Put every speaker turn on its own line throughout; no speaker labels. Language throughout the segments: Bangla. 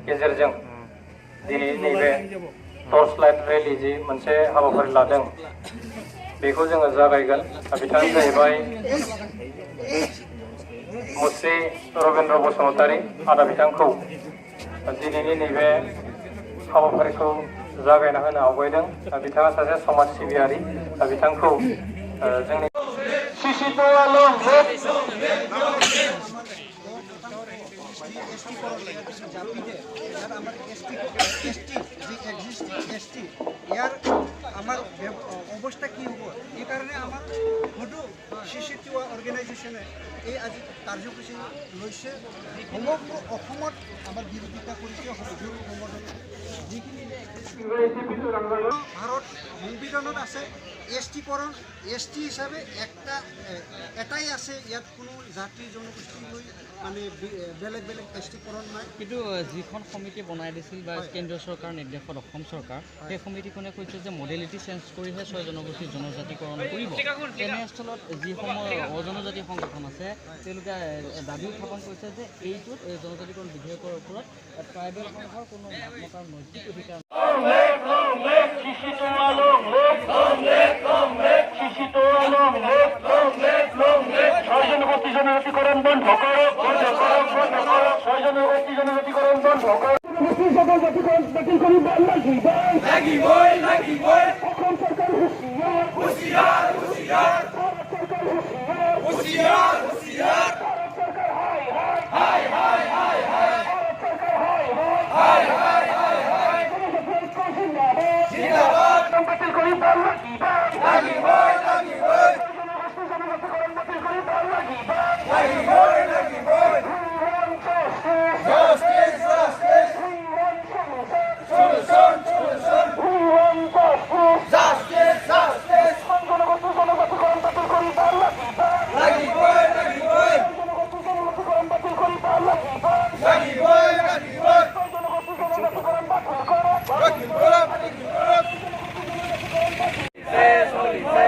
गेजेरजों दिनै नैबे टर्च लाइट रेलि जि मोनसे हाबाफारि लादों बेखौ जोङो जागायगोन। बिथाङानो जाहैबाय मुस्रि रबीन्द्र बसुमतारी आदा बिथांखौ दिनैनि नैबे हाबाफारिखौ जागायना होनो आवगायदों। बिथाङा सासे समाज सिबियारि। बिथांखौ जोंनि
ইয়ার আমার অবস্থা কি হব এই কারণে আমার হয়তো CCT অর্গানাইজেশনে এই আজি কার্যসূচী লৈছে। সমগ্র অসমত আমার বিরোধিতা কৰিছে সদস্য সংগঠন যিখিনি ভাৰত সংবিধানত আছে এছটিকৰণ। এছটি হিচাপে এটাই আছে, ইয়াত কোনো জাতি জনগোষ্ঠী লৈ মানে বেলেগ বেলেগ এছটিকৰণ নাই।
কিন্তু যিখন সমিতি বনাই দিছিল বা কেন্দ্ৰীয় চৰকাৰ নিৰ্দেশত অসম চৰকাৰ সেই সমিতিখনে কৈছে যে মডেলিটি চেঞ্জ কৰিহে 6 জনগোষ্ঠীৰ জনজাতিকৰণ কৰিব। তেনেস্থলত যিসমূহ অজনজাতি সংগঠন আছে তেওঁলোকে দাবী উত্থাপন কৰিছে যে এইটোত জনজাতিকৰণ বিধেয়কৰ ওপৰত ট্ৰাইবেল সংঘৰ কোনো মতামতৰ নৈতিক অধিকাৰ
জনজাতিকরণ বন্ধ করো, জনজাতিকরণ বন্ধ করো। জনজাতিকরণ বাতিল করি অসম সরকার হুঁশিয়ার, হুঁশিয়ার, হুঁশিয়ার, সরকার হুঁশিয়ার, হুঁশিয়ার, হুঁশিয়ার, সরকার হাই হাই হাই হাই হাই হাই, সরকার হাই হাই হাই হাই হাই, জনজাতিকরণ জিন্দাবাদ, জিন্দাবাদ, বাতিল করি বাংলা কি বাদ, লাগি বই, লাগি বই, জনজাতিকরণ বাতিল করি বাংলা কি বাদ, লাগি বই, লাগি বই, justice, justice, solution, solution, justice, justice, জনজাতিকরণ বাতিল করি বাংলা কি বাদ, লাগি বই, লাগি বই, জনজাতিকরণ বাতিল করি বাংলা কি বাদ, লাগি বই, লাগি বই, জনজাতিকরণ বাতিল করো, বাতিল করো, বাতিল করো, চলিছে,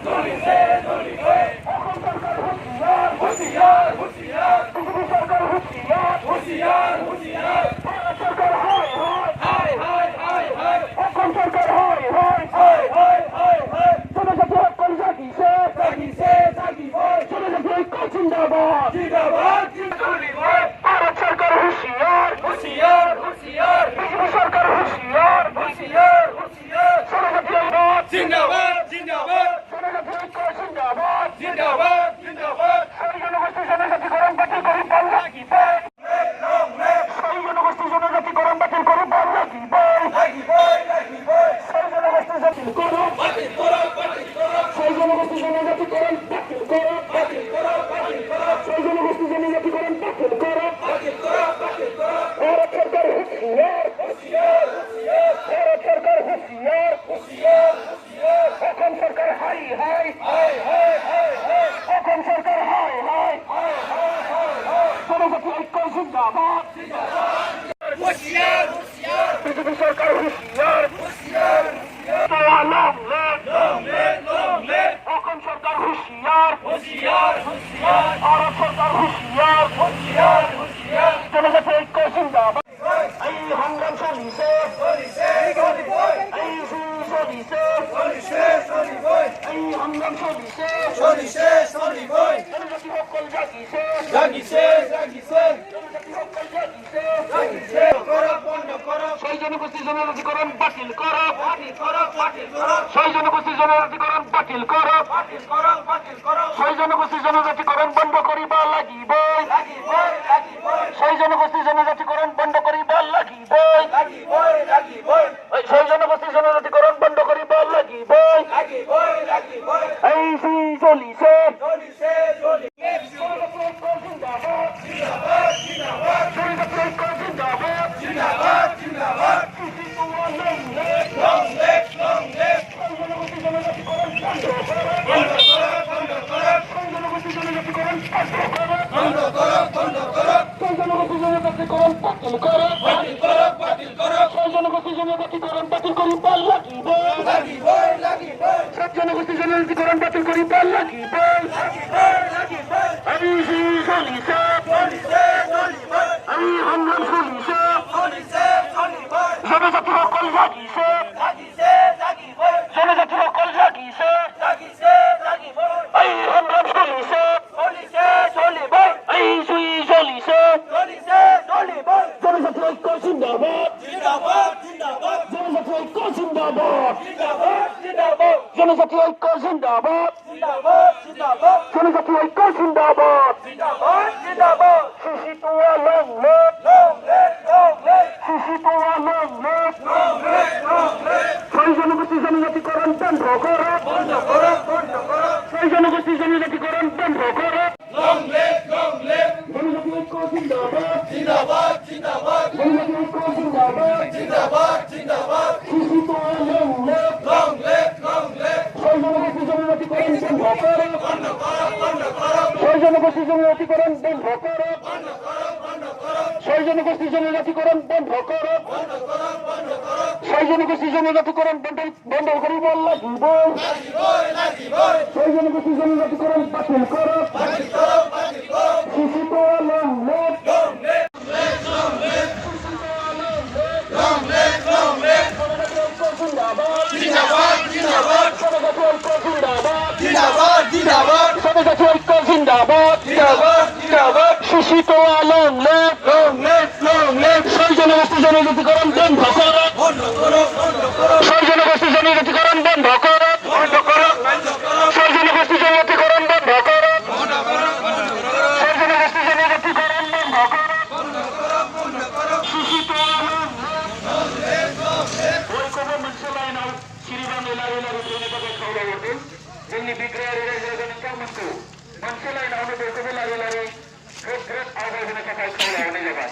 চলিছে, চলিছে, অসম সরকার হুঁশিয়ার, হুঁশিয়ার, হুঁশিয়ার, সরকার হুঁশিয়ার, হুঁশিয়ার, হুঁশিয়ার, সরকার হাই হাই হাই হাই হাই, অসম সরকার হাই হাই হাই হাই হাই হাই, জনজাতি হক জাগিছে, জাগিছে, জাগিব, জনজাতি ঐক্য জিন্দাবাদ, জিন্দাবাদ, জিন্দাবাদ, ভারত সরকার হুঁশিয়ার, হুঁশিয়ার, হুঁশিয়ার, বিজেপি সরকার হুঁশিয়ার, হুঁশিয়ার, হুঁশিয়ার, জনজাতি ঐক্য জিন্দাবাদ, জিন্দাবাদ, জনজাতি ঐক্য জিন্দাবাদ, জিন্দাবাদ, জিন্দাবাদ, জনগোষ্ঠী জনজাতিকরণ বাতিল করি বাংলা কি বই, জনগোষ্ঠী জনজাতিকরণ বাতিল করি বাংলা কি বই, লাগি বই, লাগি বই, জনগোষ্ঠী বাতিল করো, বাতিল করো, বাতিল করো, জনগোষ্ঠী জনজাতিকরণ বাতিল করো, বাতিল করো, বাতিল করো, জনগোষ্ঠী জনজাতিকরণ বাতিল করো, বাতিল করো, বাতিল করো, ভারত সরকার হুঁশিয়ার, হুঁশিয়ার, হুঁশিয়ার, ভারত সরকার হুঁশিয়ার, হুঁশিয়ার, হুঁশিয়ার, অসম সরকার হাই হাই হাই হাই হাই হাই, অসম সরকার হাই হাই হাই হাই হাই হাই, জনজাতি ঐক্য জিন্দাবাদ, জিন্দাবাদ, হুঁশিয়ার, হুঁশিয়ার, বিজেপি সরকার হুঁশিয়ার, হুঁশিয়ার, লং লেট, অসম সরকার হুঁশিয়ার, হুঁশিয়ার, হুঁশিয়ার, ভারত সরকার হুঁশিয়ার, হুঁশিয়ার, হুঁশিয়ার, জনজাতি ঐক্য জিন্দাবাদ, এই সংগ্রাম চলিছে, চলিছে, চলিবই, এই চলিছে, চলিছে, চলিবই, এই সংগ্রাম চলিছে, চলিছে, চলিবই, জনজাতি সকল জাগিছে, জাগিছে, জাগিছে, জনজাতি সকল জাগিছে, জাগিছে, করো, বন্ধ করো, 6 জনগোষ্ঠী জনজাতিকরণ বাতিল করো, বাতিল করো, বাতিল করো, 6 জনগোষ্ঠী জনজাতিকরণ বাতিল করো, বাতিল করো, বাতিল করো, 6 জনগোষ্ঠী জনজাতিকরণ বন্ধ করিবা লাগিব, লাগিব, লাগিব, 6 জনগোষ্ঠী জনজাতিকরণ বন্ধ করিবা লাগিব, লাগিব, লাগিব, 6 জনগোষ্ঠী জনজাতিকরণ বন্ধ করিবা লাগিব, লাগিব, লাগিব, এই চলিছে, চলিছে, চলিছে, জিন্দাবাদ, জিন্দাবাদ, জিন্দাবাদ, জনজাতি ঐক্য জিন্দাবাদ, জিন্দাবাদ, জিন্দাবাদ, লং লেট, জনগোষ্ঠী জনজাতিকরণ বন্ধ করো, বন্ধ করো, বন্ধ করো, জনগোষ্ঠী জনজাতিকরণ বন্ধ করো, বন্ধ করো, বন্ধ করো, জনগোষ্ঠী জনজাতিকরণ বাতিল করো, বাতিল করো, বাতিল করো, জনগোষ্ঠী জনজাতিকরণ বাতিল করি পাল্লা কি বল, লাগিব, লাগিব, সব জনগোষ্ঠী জনজাতিকরণ বাতিল করি পাল্লা কি বল, লাগিব, লাগিব, আমি চলিছে, চলিছে, চলিব, আমি সংগ্রাম চলিছে জনজাতি সকল জাগিছে জনজাতি সকল জাগিছে এই সংগ্রাম চলিছে এই জুই জ্বলিছে জনজাতি ঐক্য জিন্দাবাদ জনজাতি ঐক্য জিন্দাবাদ জনজাতি ঐক্য জিন্দাবাদ জনজাতি ঐক্য জিন্দাবাদ শিশিত লং লেট শিশিত লং লেট ছয় জনগোষ্ঠী জনজাতিকরণ বন্ধ করো ছয় জনগোষ্ঠী জনজাতিকরণ বন্ধ করো জনজাতি ঐক্য জিন্দাবাদ জনজাতি ঐক্য জিন্দাবাদ শিশিত লং লেট ছয় জনগোষ্ঠী জনজাতিকরণ বন্ধ করো ছয় জনগোষ্ঠী জনজাতিকরণ বন্ধ করো ছয় জনগোষ্ঠী জনজাতিকরণ বন্ধ করো ছয় জনগোষ্ঠী জনজাতিকরণ বন্ধ করিব লাগিব ছয় জনগোষ্ঠী জনজাতিকরণ বাতিল করো শিশিত লং লেট জনজাতি ঐক্য জিন্দাবাদ শিশিত লং লেট ছয় জনগোষ্ঠী জনজাতিকরণ বন্ধ করো ছয় জনগোষ্ঠী জনজাতিকরণ বন্ধ করো ছয় জনগোষ্ঠী জনজাতিকরণ বন্ধ করো ছয় জনগোষ্ঠী জনজাতিকরণ বন্ধ করো শিশিত ঐক্য मोनसे लाइनाव सिरिबाङै लारि लारि फैनो थाखाय खावलायहरदों जोंनि बिग्रायारि रायजो नोंथांमोनखौ मोनसे लाइनावनो बयखौबो लारि लारि ग्रोब ग्रोब आवगायहोनो थाखाय खावलायहरनाय जाबाय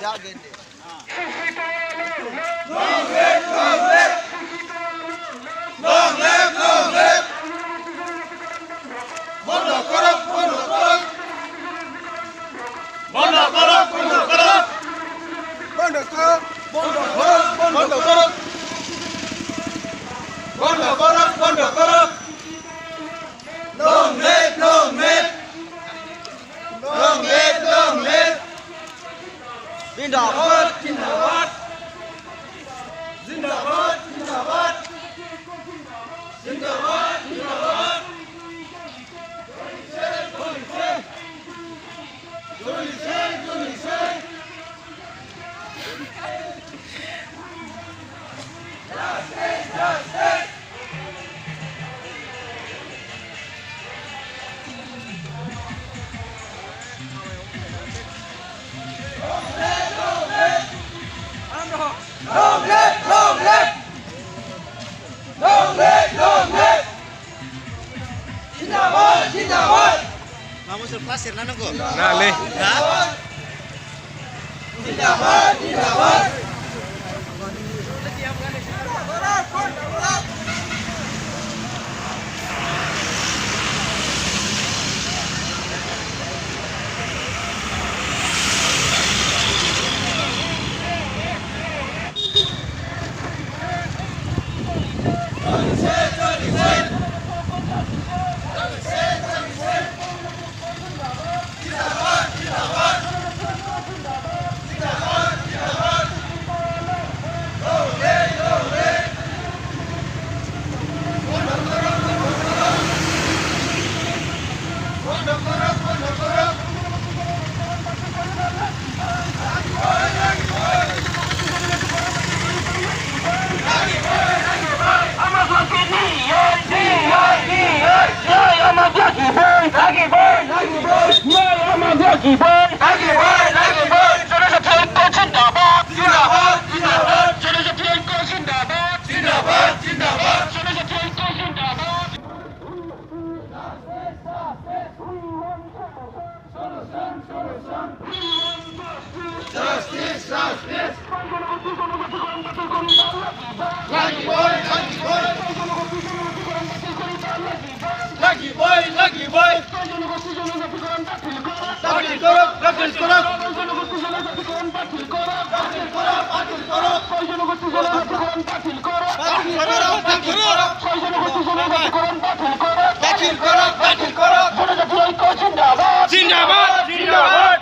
জিন্দাবাদ জিন্দাবাদ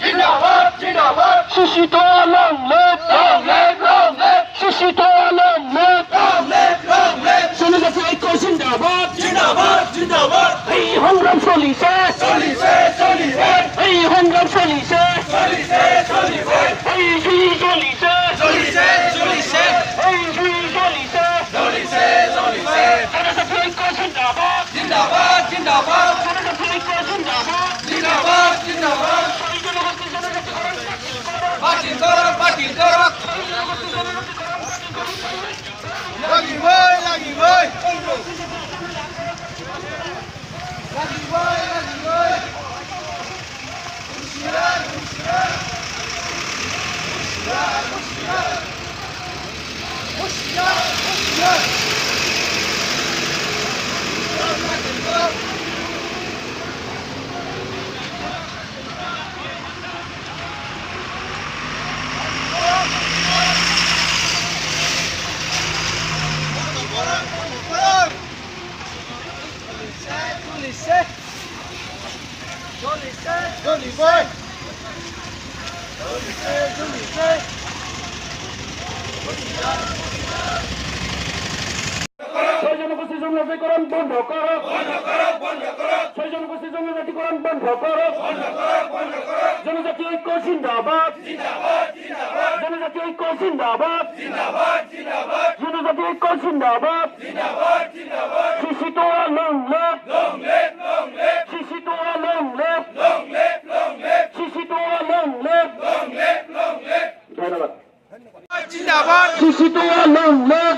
জিন্দাবাদ জিন্দাবাদ Shishitoa long live, Shishitoa long live, জনজাতি ঐক্য জিন্দাবাদ, এই সংগ্রাম চলিছে, এই সংগ্রাম চলিছে, এই জুই চলিছে, এই জুই চলিছে, জনজাতি ঐক্য জিন্দাবাদ, জনজাতি ঐক্য জিন্দাবাদ, জনগোষ্ঠী জনজাতিকরণ বন্ধ করো, জনগোষ্ঠী জনজাতিকরণ বন্ধ করো, জনজাতি ঐক্য জিন্দাবাদ, জনজাতি ঐক্য জিন্দাবাদ, জনজাতি ঐক্য জিন্দাবাদ, শিশিটোয়া লং লিভ, শিশিটোয়া লং লিভ, শিশিটোয়া লং লিভ, ধন্যবাদ। শিশিটোয়া লং লিভ,